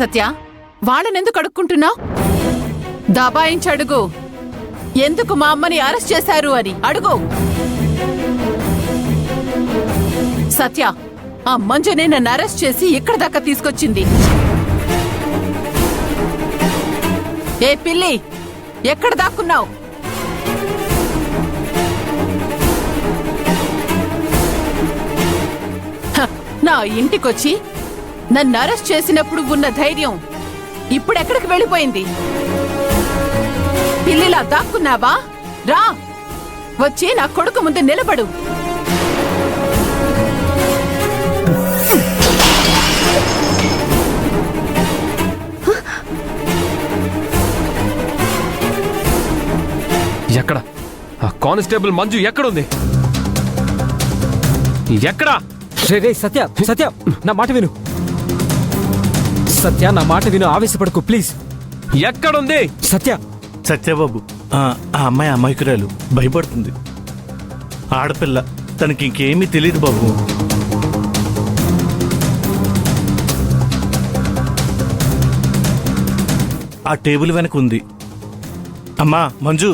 సత్య వాళ్ళనెందుకు అడుక్కుంటున్నావు? దబాయించి అడుగు. ఎందుకు మా అమ్మని అరెస్ట్ చేశారు అని అడుగు. సత్య, ఆ మంజునే నన్ను అరెస్ట్ చేసి ఇక్కడ దాకా తీసుకొచ్చింది. ఏ పిల్లి, ఎక్కడ దాక్కున్నావు? నా ఇంటికొచ్చి నన్ను అరెస్ట్ చేసినప్పుడు ఉన్న ధైర్యం ఇప్పుడెక్కడికి వెళ్ళిపోయింది? పిల్లిలా దాక్కున్నావా? రా, వచ్చి నా కొడుకు ముందు నిలబడు. ఎక్కడ ఆ కానిస్టేబుల్ మంజు ఎక్కడుంది? ఎక్కడా? రే సత్య, సత్య నా మాట విను. సత్య నా మాట విను, ఆవేశపడకు ప్లీజ్. ఎక్కడుంది? సత్య. సత్యబాబు, ఆ అమ్మాయి అమాయకురాలు, భయపడుతుంది. ఆడపిల్ల, తనకి ఇంకేమీ తెలియదు బాబు. ఆ టేబుల్ వెనక ఉంది. అమ్మా మంజు,